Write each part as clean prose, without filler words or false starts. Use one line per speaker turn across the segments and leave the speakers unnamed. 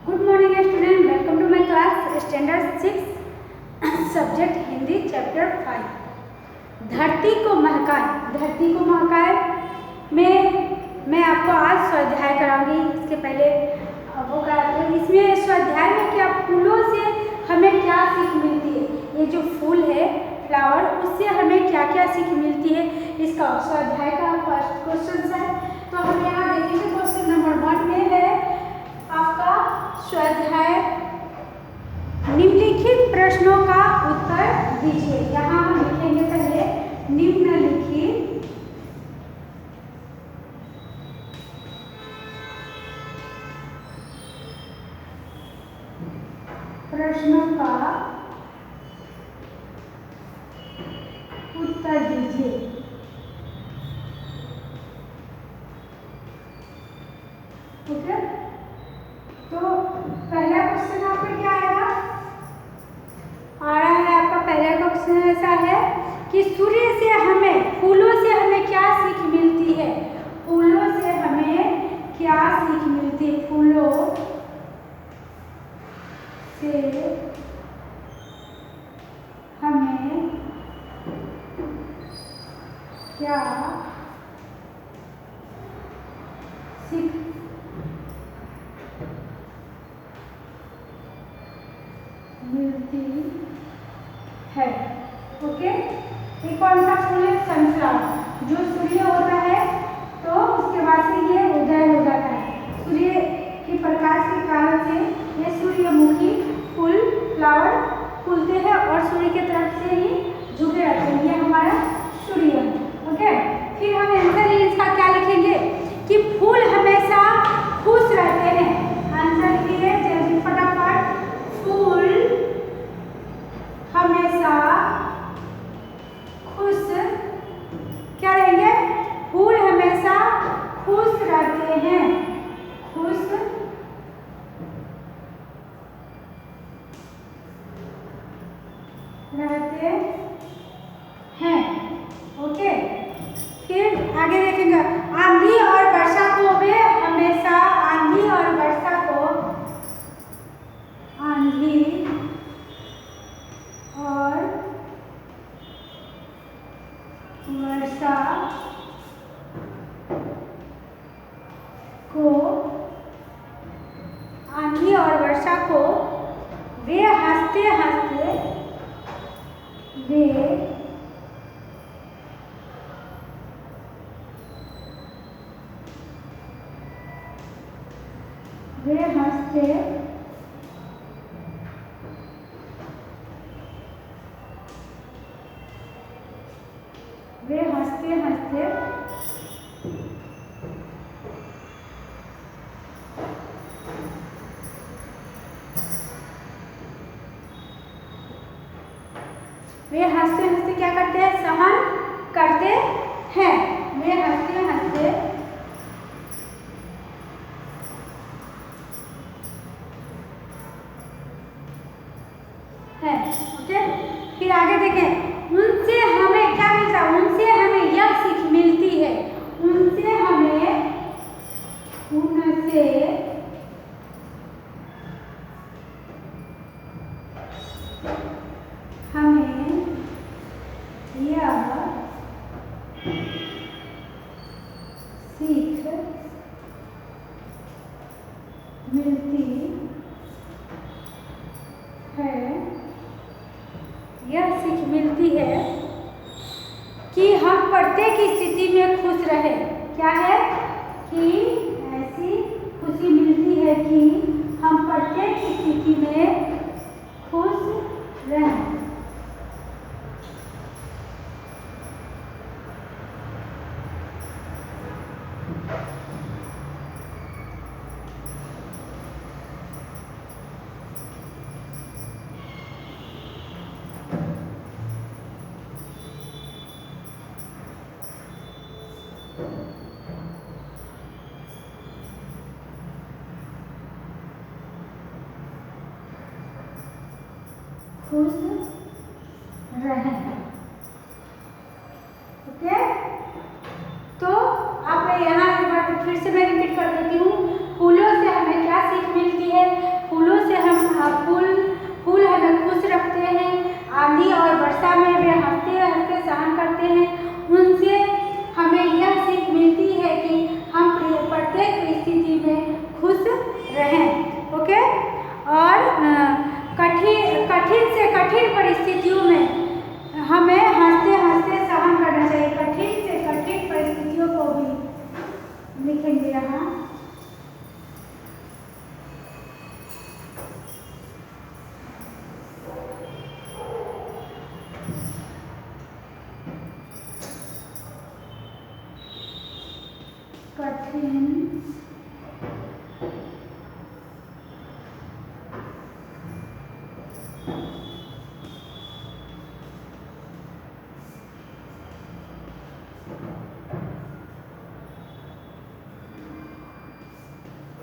Good morning student, welcome to my class standard 6 subject Hindi chapter 5 धरती को महकाए। धरती को महकाए में मैं आपको आज स्वाध्याय कराऊंगी। इसके पहले वो कराते, इसमें स्वाध्याय में क्या फूलों से हमें क्या सीख मिलती है, ये जो फूल है फ्लावर, उससे हमें क्या क्या सीख मिलती है, इसका स्वाध्याय का फर्स्ट क्वेश्चन है। तो हम यहाँ देखेंगे क्वेश्चन नंबर 1 में है आपका स्वाध्याय, निम्नलिखित प्रश्नों का उत्तर दीजिए। यहाँ हम लिखेंगे पहले निम्नलिखित प्रश्नों का उत्तर दीजिए। ओके, तो पहला क्वेश्चन आपका क्या आएगा? आ रहा है आपका पहला क्वेश्चन ऐसा है कि सूर्य से हमें, फूलों से हमें क्या सीख मिलती है? फूलों से हमें क्या सीख मिलती है? फूलों से हमें क्या सीख मिलती है? ओके, ये कौन सा फूल है? सनफ्लावर। जो सूर्य होता है तो उसके बाद से ये उदय हो जाता है। सूर्य के प्रकाश के कारण से ये सूर्यमुखी फूल फ्लावर फूलते हैं और सूर्य के तरफ से ही झुके रहते हैं। ये हमारा सूर्य है। ओके, फिर हम आंसर इसका क्या लिखेंगे कि फूल हमेशा खुश रहते हैं। आंसर लिखिए जल्दी फटाफट। फूल हमेशा खुश क्या रहेंगे? फूल हमेशा खुश रहते हैं। खुश रहते हैं। ओके, फिर आगे देखेंगे आंधी और वर्षा को वे हमेशा, आंधी और वर्षा को, आंधी और वर्षा को, आंधी और वर्षा को वे हंसते हंसते, वे हंसते वे हंसते हंसते वे हंसते हंसते क्या करते हैं? सहन करते हैं। वे हंसते हंसते हैं। ओके, फिर आगे देखें उनसे हमें क्या मिलता है? उनसे हमें यह सीख मिलती है। उनसे हमें, उनसे हमें यह सीख मिलती है, यह सीख मिलती है कि हम प्रत्येक स्थिति में खुश रहें। क्या है? कि ऐसी खुशी मिलती है कि हम प्रत्येक स्थिति में खुश रहें। खुश रहें। ओके, तो आप यहाँ एक बार फिर से मैं रिपीट कर देती हूँ। फूलों से हमें क्या सीख मिलती है? रहें। ओके, और कठिन से कठिन परिस्थितियों में हमें हंसते हंसते सहन करना चाहिए। कठिन से कठिन परिस्थितियों को भी लिखेंगे यहाँ।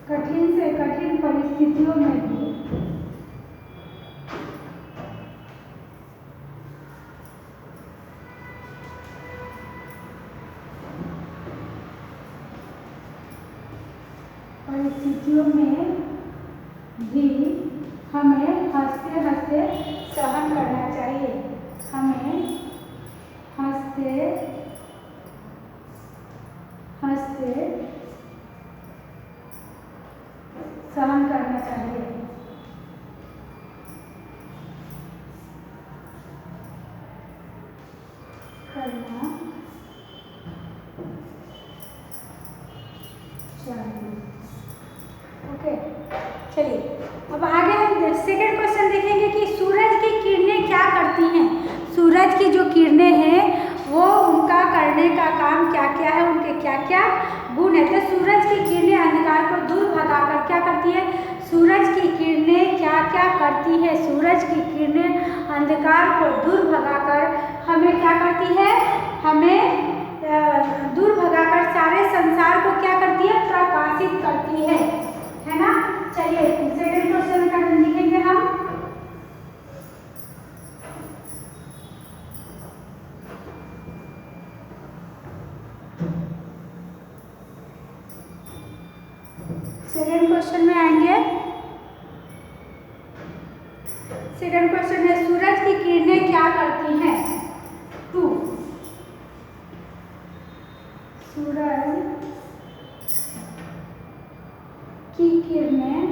कठिन से कठिन परिस्थितियों में भी हमें हंसते हंसते सहन करना चाहिए। हमें हंसते हंसते सहन करना चाहिए। करना चाहिए। ओके, चलिए अब आगे हम सेकंड क्वेश्चन देखेंगे कि सूरज की किरणें क्या करती हैं। सूरज की जो किरणें हैं वो उनका करने का काम क्या क्या है, उनके क्या क्या गुण है। तो सूरज की किरणें अंधकार को दूर भगाकर क्या करती है, सूरज की किरणें क्या क्या करती है। सूरज की किरणें अंधकार को दूर भगाकर हमें क्या करती है, हमें दूर भगाकर सारे संसार को क्या करती है, प्रकाशित करती है ना। चलिए सेकंड क्वेश्चन का लिखेंगे हम। सेकंड क्वेश्चन में आएंगे। सेकंड क्वेश्चन है सूरज की किरणें क्या करती हैं। 2 सूरज की किरणें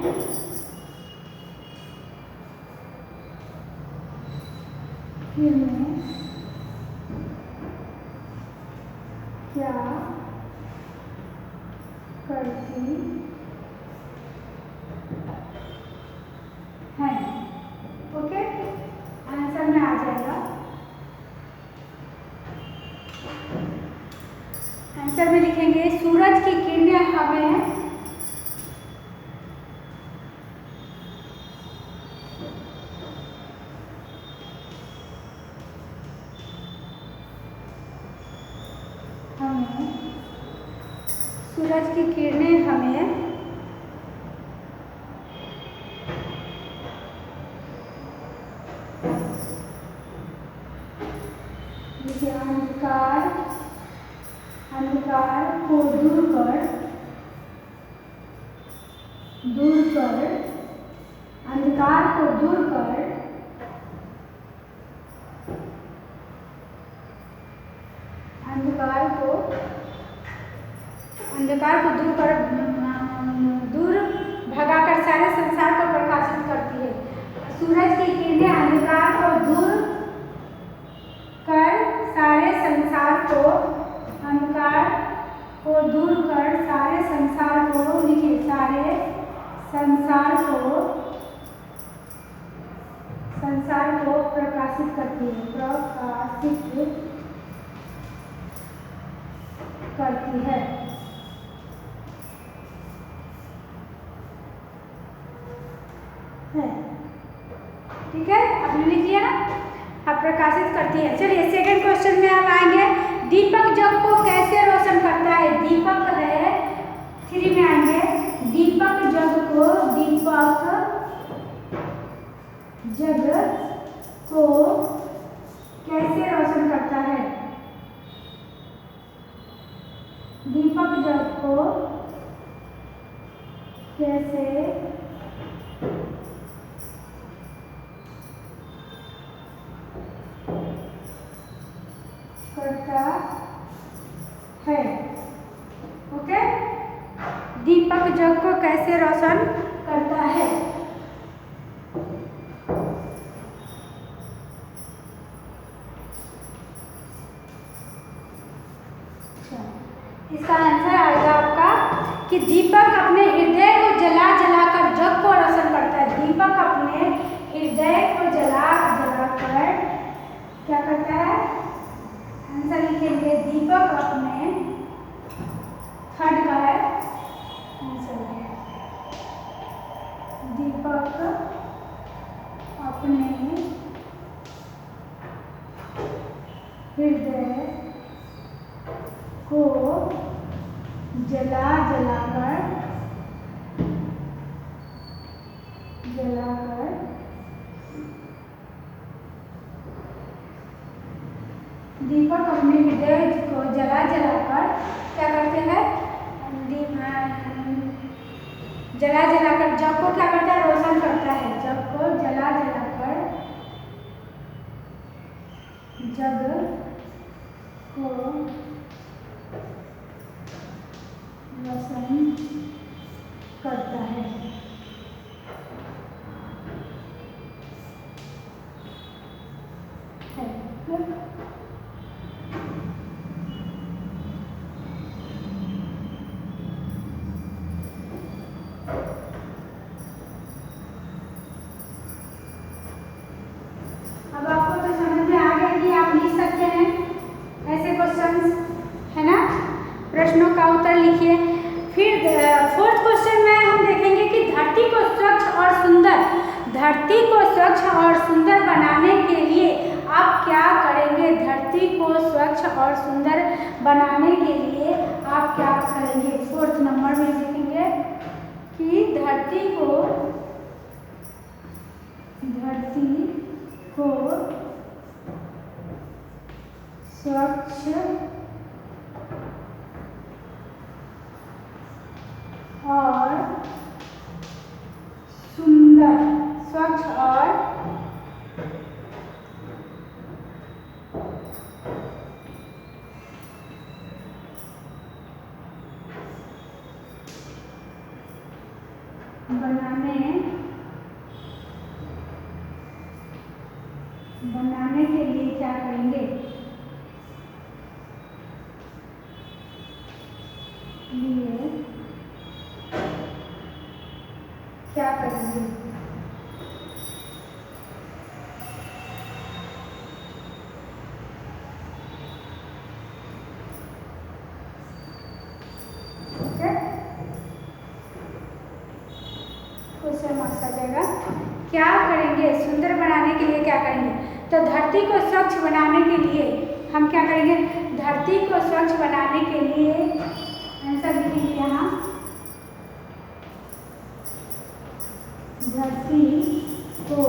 क्या करती हैं। ओके, आंसर में आ जाएगा। आंसर में लिखेंगे सूरज की किरणें हमें सूरज की किरणें हमें अंधकार को दूर कर अंधकार को दूर कर दूर भगाकर सारे संसार को प्रकाशित करती है। सूरज की किरणें अंधकार को दूर कर सारे संसार को सारे संसार को लिखिए, सारे संसार को प्रकाशित करती है। ठीक है, आपने लिख लिया ना, अब प्रकाशित करती है। चलिए सेकंड क्वेश्चन में आप आएंगे। दीपक जग को कैसे रोशन करता है। दीपक है 3 में आएंगे। दीपक जग को कैसे रोशन करता है। दीपक जग को कैसे करता है। ओके, दीपक जग को कैसे रोशन करता है। इसका आंसर आएगा आपका कि दीपक अपने हृदय को जला जलाकर जग को रोशन करता है। दीपक अपने हृदय को जला जलाकर क्या करता है? आंसर लिखेंगे दीपक अपने, थर्ड का है आंसर है दीपक अपने हृदय को जला जलाकर दीपक अपने हृदय को जला जलाकर क्या करते हैं? जला जलाकर जग को क्या करता है? रोशन करता है। जग को जला जलाकर जग को रोशन करता है। अब आपको तो समझ में आ गया कि आप लिख सकते हैं ऐसे क्वेश्चंस, है ना? प्रश्नों का उत्तर लिखिए। फिर फोर्थ क्वेश्चन में हम देखेंगे कि धरती को स्वच्छ और सुंदर बनाने के लिए आप क्या करेंगे? धरती को स्वच्छ और सुंदर बनाने के लिए आप क्या करेंगे? फोर्थ नंबर में लिखेंगे कि धरती को स्वच्छ और सुंदर बनाने के लिए क्या करेंगे? क्या करेंगे? क्वेश्चन मार्क्स आ जाएगा। क्या करेंगे? सुंदर बनाने के लिए क्या करेंगे? तो धरती को स्वच्छ बनाने के लिए हम क्या करेंगे? धरती को स्वच्छ बनाने के लिए आंसर लिखेंगे यहाँ, धरती को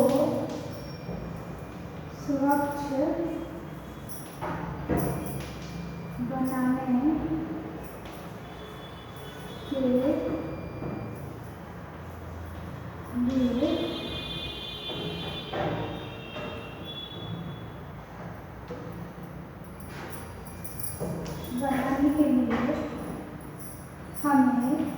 स्वच्छ बनाने के लिए हमें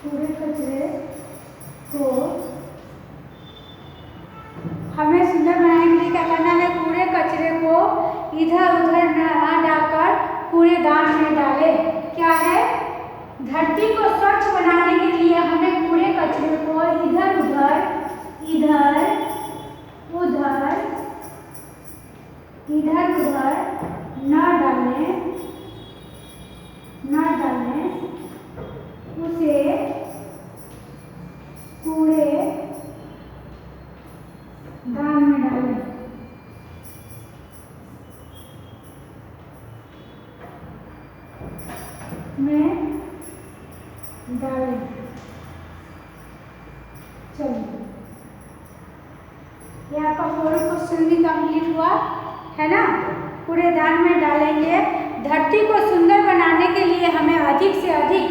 पूरे कचरे को हमें सुंदर बनाने के लिए क्या करना है? कूड़े कचरे को इधर उधर न डालकर कूड़ेदान में डाले। क्या है? धरती को स्वच्छ बनाने के लिए हमें कूड़े कचरे को इधर उधर न डालें, उसे कूड़े दान में डालें। चलिए, ये आपका 4 क्वेश्चन भी कंप्लीट हुआ है ना? कूड़ेदान में डालेंगे। धरती को सुंदर बनाने के लिए हमें अधिक से अधिक,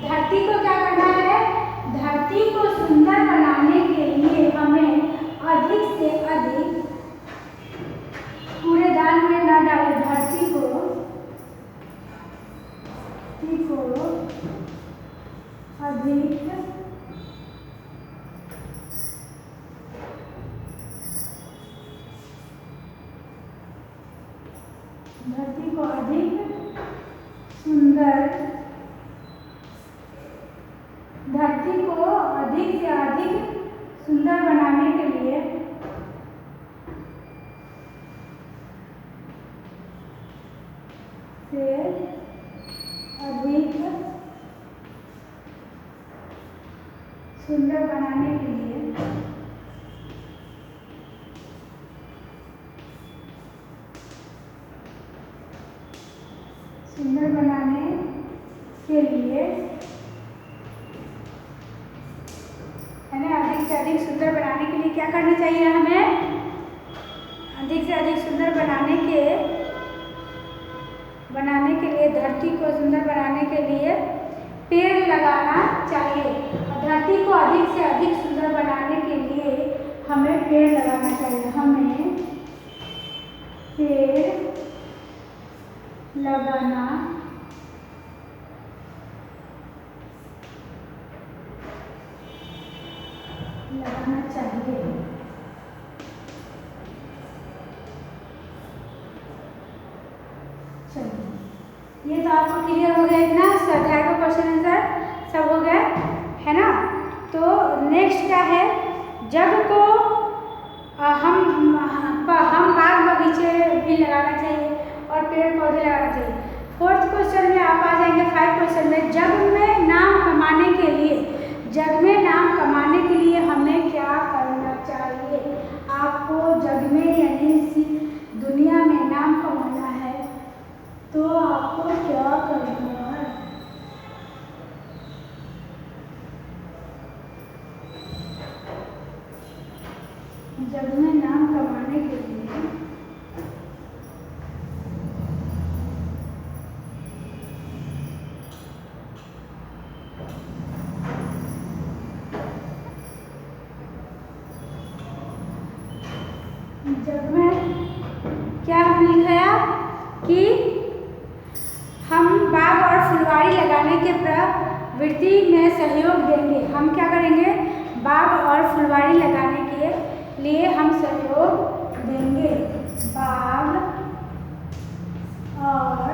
धरती को क्या करना है, धरती को सुंदर बनाने के लिए हमें अधिक से अधिक कूड़ेदान में न डालें। धरती को अधिक सुंदर, धरती को अधिक से अधिक सुंदर बनाने के लिए सुंदर बनाने के लिए है ना, अधिक से अधिक सुंदर बनाने के लिए क्या करना चाहिए हमें, अधिक से अधिक सुंदर बनाने के लिए धरती को सुंदर बनाने के लिए पेड़ लगाना चाहिए। धरती को अधिक से अधिक सुंदर बनाने के लिए हमें पेड़ लगाना चाहिए। हमें पेड़ लगाना चाहिए। चलिए, ये तो आपको क्लियर हो गया इतना, स्वाध्याय का क्वेश्चन आंसर सब हो गया है ना। तो नेक्स्ट क्या है, जग को हम बाग बगीचे भी लगाना चाहिए और पेड़ पौधे लगाना चाहिए। फोर्थ क्वेश्चन में आप आ जाएंगे 5 क्वेश्चन में, जग में नाम कमाने के लिए हमें क्या करना चाहिए। आपको जग में यानी इसी दुनिया में नाम कमाना है तो आपको क्या करना है। जग में नाम कमाने के लिए जग में क्या हमने लिखा कि हम बाग और फुलवारी लगाने के प्रवृत्ति में सहयोग देंगे। हम क्या करेंगे, बाग और फुलवारी लगाने के लिए हम सहयोग देंगे। बाग और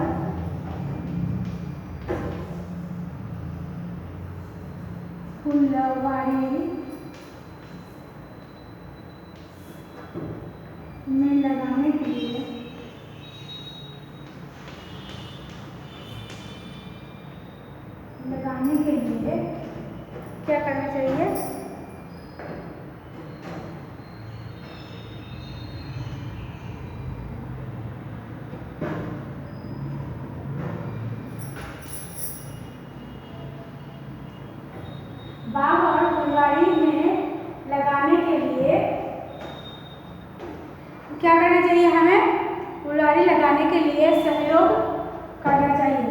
फुलवारी में लगाने के लिए क्या करना चाहिए, बाग और फुलवारी में लगाने के लिए क्या करना चाहिए, हमें फुलवारी लगाने के लिए सहयोग करना चाहिए।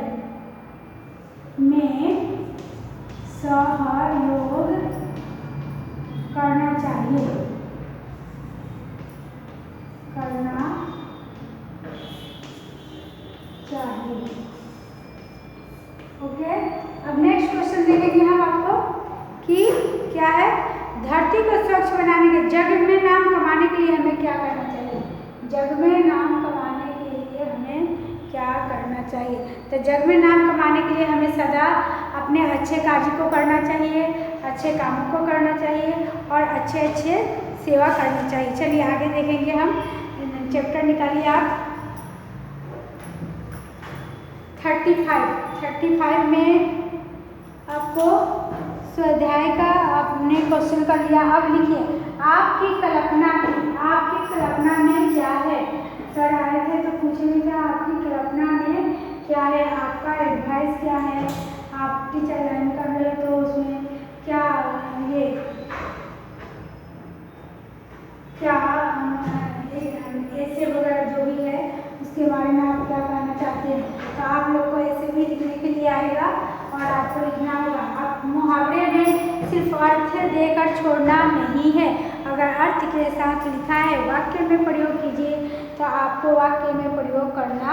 में सहयोग करना चाहिए, ओके। अब नेक्स्ट क्वेश्चन देखेंगे हम आपको कि क्या है, धरती को स्वच्छ बनाने के, जग में नाम कमाने के लिए हमें क्या करना चाहिए। जग में नाम कमाने के लिए हमें क्या करना चाहिए। तो जग में नाम कमाने के लिए हमें सदा अपने अच्छे कार्य को करना चाहिए, अच्छे कामों को करना चाहिए और अच्छे अच्छे सेवा करनी चाहिए। चलिए आगे देखेंगे हम, चैप्टर निकालिए आप 35 में आपको स्वाध्याय का आपने क्वेश्चन कर लिया। अब लिखिए आपकी कल्पना में क्या है। सर आए थे तो पूछेंगे क्या आपकी कल्पना में क्या है, आपका एडवाइस क्या है, आप टीचर लाइन कर रहे हो तो उसमें क्या ये क्या ऐसे वगैरह जो भी है उसके जाते हैं। तो आप लोग को ऐसे भी लिखने के लिए आएगा और आपको लिखना होगा। अब मुहावरे में सिर्फ अर्थ देकर छोड़ना नहीं है, अगर अर्थ के साथ लिखा है वाक्य में प्रयोग कीजिए तो आपको वाक्य में प्रयोग करना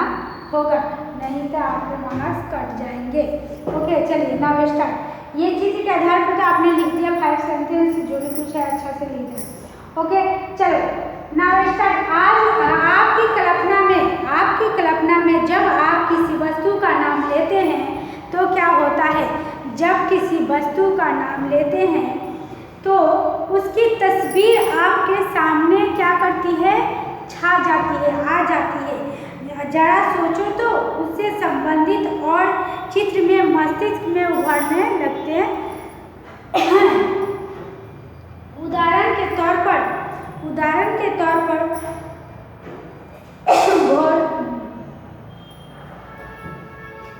होगा, नहीं तो आपके मार्क्स कट जाएंगे। ओके, चलिए नाउ स्टार्ट। ये चित्र के आधार पर तो आपने लिख दिया 5 सेंटेंस, जो भी कुछ है अच्छा से लिख दिया। ओके, चलो नाउ स्टार्ट। आज आपकी कल्पना में जब आप किसी वस्तु का नाम लेते हैं तो क्या होता है? जब किसी वस्तु का नाम लेते हैं तो उसकी तस्वीर आपके सामने क्या करती है? छा जाती है, आ जाती है। जरा सोचो तो उससे संबंधित और चित्र में मस्तिष्क में उभरने लगते हैं। उदाहरण के तौर पर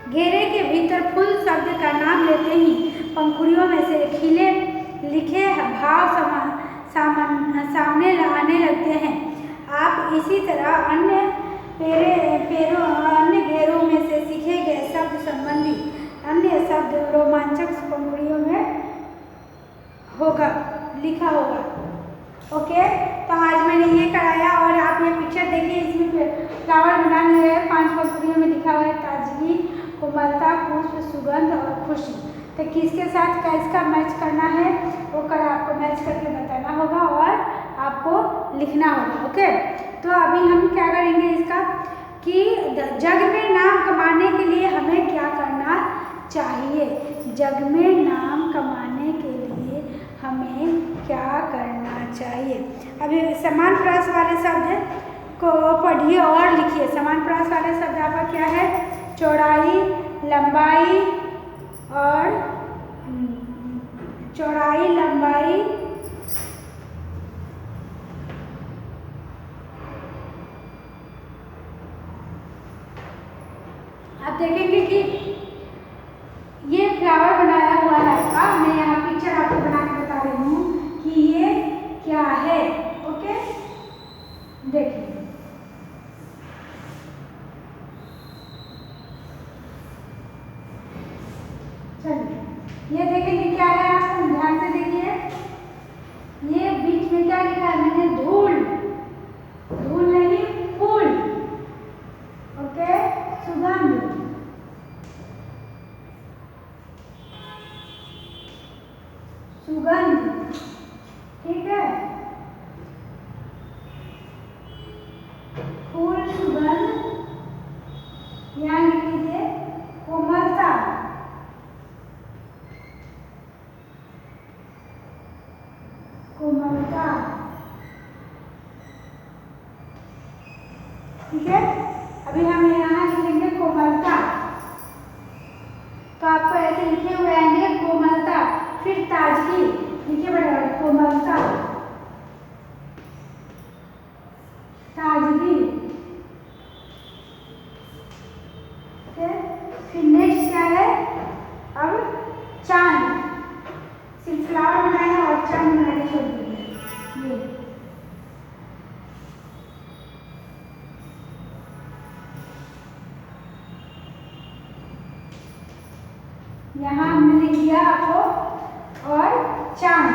घेरे के भीतर फूल शब्द का नाम लेते ही पंखुड़ियों में से खिले लिखे भाव सामने आने लगते हैं। आप इसी तरह अन्य घेरों में से सीखे गए शब्द संबंधी अन्य शब्द रोमांचक पंखुड़ियों में लिखा होगा। ओके, तो आज मैंने ये कराया और आप ये पिक्चर देखिए, इसमें फ्लावर बना हुआ है, 5 पंखुड़ियों में लिखा हुआ है ताजगी, कोमलता, पुष्प, सुगंध और खुशी। तो किसके साथ किसका मैच करना है वो कल आपको मैच करके बताना होगा और आपको लिखना होगा। ओके, तो अभी हम क्या करेंगे इसका कि जग में नाम कमाने के लिए हमें क्या करना चाहिए। जग में नाम कमाने के लिए हमें क्या करना चाहिए। अभी समान प्रास वाले शब्द को पढ़िए और लिखिए। समान प्रास वाले शब्द आपका क्या है? चौड़ाई, लंबाई और चौड़ाई, लंबाई, आप देखेंगे कि ये फ्लावर बनाया हुआ है। अब मैं यहाँ पिक्चर आपको बना के बता रही हूँ कि ये क्या है। ओके, देखिए चलिए ये देखेंगे क्या है, आप ध्यान से देखिए। ये बीच में क्या लिखा है? मैंने धूल नहीं, फूल। ओके, सुगंध, ठीक है, फूल, सुगंध, यहाँ लिख लीजिए कोमलता, ठीक है। अभी हम यहाँ लिखेंगे कोमलता, तो आपको ऐसे लिखे हुए आएंगे कोमलता, फिर ताजगी लिखिए बड़ा कोमलता, ताजगी, फिर नेक्स्ट क्या है? अब चांद, सिर्फ फ्लावर बनाया और चांद बना के छोड़ दीजिए। ये यहाँ हमने लिख दिया आपको। और चांद,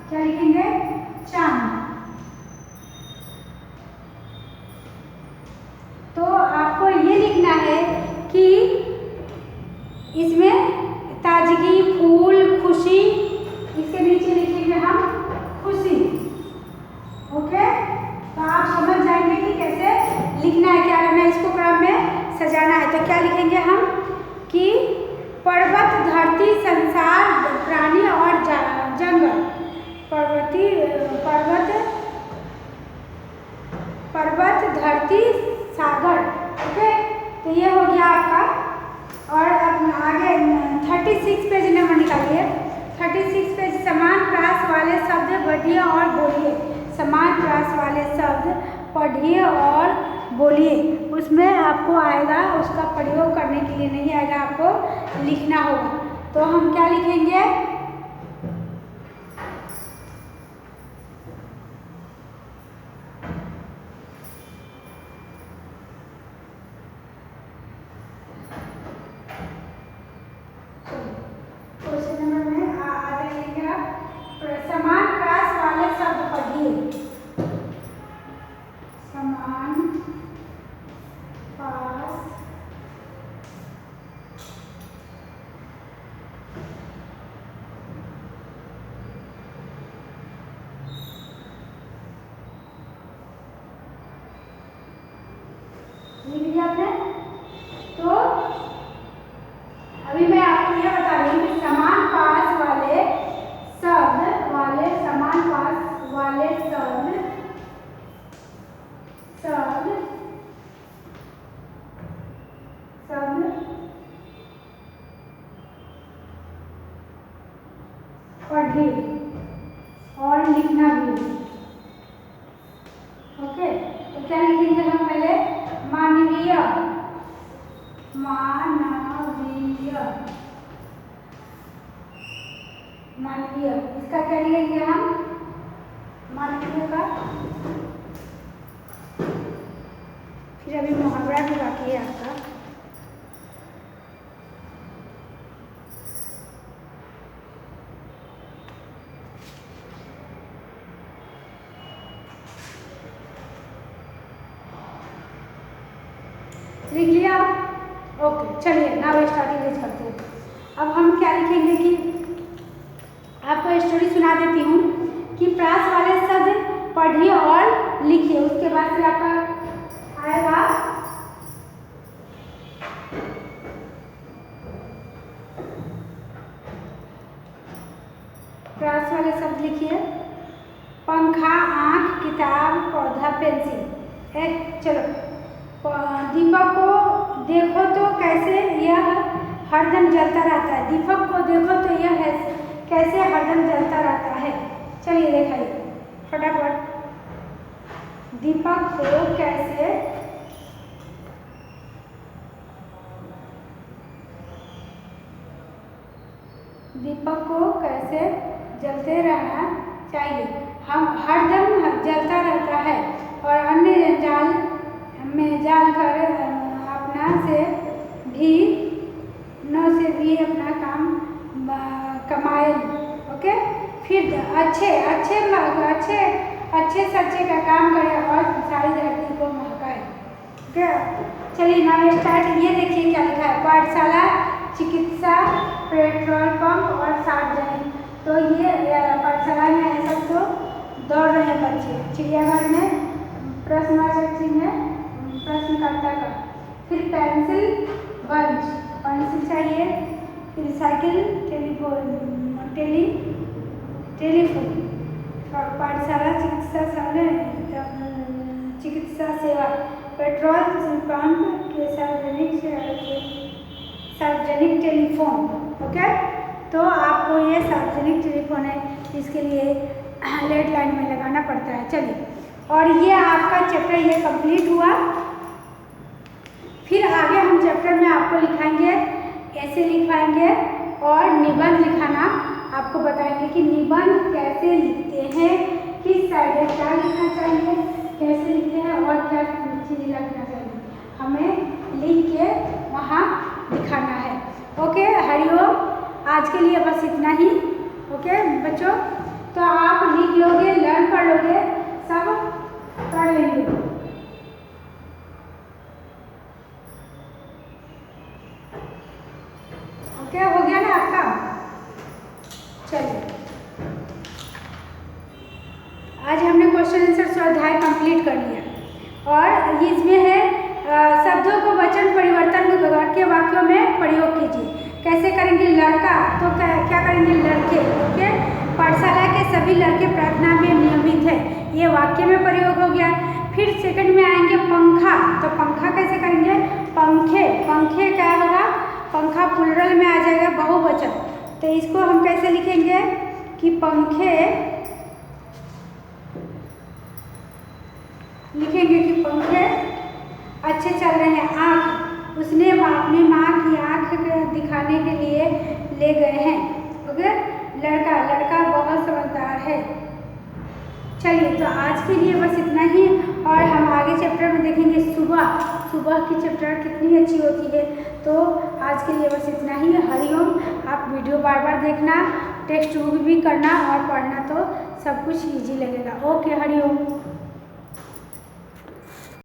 क्या लिखेंगे? चांद। तो आपको ये लिखना है कि इसमें ताजगी, फूल, खुशी, इसके नीचे लिखेंगे हम खुशी। ओके, तो आप समझ जाएंगे कि कैसे लिखना है, क्या करना है, इसको क्रम में सजाना है। तो क्या लिखेंगे हम कि पर्वत, धरती, संसार, प्राणी और जंगल। पर्वत, धरती, सागर। ओके, तो ये हो गया आपका। और अब आगे 36 पेज नंबर निकालिए। 36 पेज समान प्रास वाले शब्द पढ़िए और बोलिए। समान प्रास वाले शब्द पढ़िए और बोलिए। उसमें आपको आएगा, उसका प्रयोग करने के लिए नहीं आएगा, आपको लिखना होगा। तो हम क्या लिखेंगे? पढ़े और लिखना भी। ओके, तो क्या लिखेंगे हम पहले? मानवीय, मानवीय, मानवीय। इसका क्या लिखेंगे हम? मानवीय का। फिर अभी मुहावरा भी बाकी है आपका। लिख लिया? ओके, चलिए नाउ स्टार्टिंग करते हैं। अब हम क्या लिखेंगे कि आपको स्टोरी सुना देती हूँ कि प्रास वाले शब्द पढ़िए और लिखिए। उसके बाद फिर आपका आएगा प्रास वाले शब्द लिखिए। पंखा, आँख, किताब, पौधा, पेंसिल। एक चलो, दीपक को देखो तो कैसे यह हरदम जलता रहता है। दीपक को देखो तो यह है कैसे हरदम जलता रहता है। चलिए दिखाइए फटाफट। दीपक को कैसे जलते रहना चाहिए। हम हरदम जलता रहता है और अन्य जाल में जाल कर अपना से भी अपना काम कमाए। ओके, फिर अच्छे सच्चे का काम करे और सारी धरती को महकाए। ओके, चलिए नाउ स्टार्ट। ये देखिए क्या लिखा है? पाठशाला, चिकित्सा, पेट्रोल पंप और सार्वजनिक। तो ये पाठशाला में है सब तो दौड़ रहे बच्चे। चिड़ियाघर में प्रश्नवाचक चिन्ह है प्रश्नकर्ता का। फिर पेंसिल, बंच, पेंसिल चाहिए। फिर साइकिल, टेलीफोन। पाठशाला, चिकित्सा सेवा, पेट्रोल पंप के सार्वजनिक टेलीफोन। ओके, तो आपको ये सार्वजनिक टेलीफोन है, इसके लिए लेट लाइन में लगाना पड़ता है। चलिए, और ये आपका चैप्टर ये कंप्लीट हुआ। फिर आगे हम चैप्टर में आपको लिखाएंगे, ऐसे लिखवाएंगे और निबंध लिखाना आपको बताएंगे कि निबंध कैसे लिखते हैं, किस साइड क्या लिखना चाहिए, कैसे लिखते हैं और क्या चीज़ लिखना चाहिए, हमें लिख के वहाँ दिखाना है। ओके, हरिओम। आज के लिए बस इतना ही। ओके बच्चों, तो आप लिख लोगे, लर्न कर लोगे, सब कर लेंगे। ओके, हो गया ना आपका? चलिए, आज हमने क्वेश्चन आंसर स्वाध्याय कंप्लीट कर लिया और इसमें है शब्दों को वचन परिवर्तन के वाक्यों में प्रयोग कीजिए। कैसे करेंगे? लड़का, तो क्या करेंगे? लड़के। ओके, पाठशाला के सभी लड़के प्रार्थना में नियमित है, ये वाक्य में प्रयोग हो गया। फिर सेकंड में आएंगे पंखा, तो पंखा कैसे करेंगे? पंखे, पंखे क्या होगा? पंखा प्लुरल में आ जाएगा, बहुवचन। तो इसको हम कैसे लिखेंगे कि पंखे लिखेंगे कि पंखे अच्छे चल रहे हैं। आँख, उसने अपनी माँ की आँख दिखाने के लिए ले गए हैं। ओके, लड़का, लड़का बहुत समझदार है। चलिए, तो आज के लिए बस इतना ही और हम आगे चैप्टर में देखेंगे सुबह। सुबह की चैप्टर कितनी अच्छी होती है। तो आज के लिए बस इतना ही। हरिओम। आप वीडियो बार बार देखना, टेक्स्ट बुक भी करना और पढ़ना, तो सब कुछ ईजी लगेगा। ओके, हरिओम।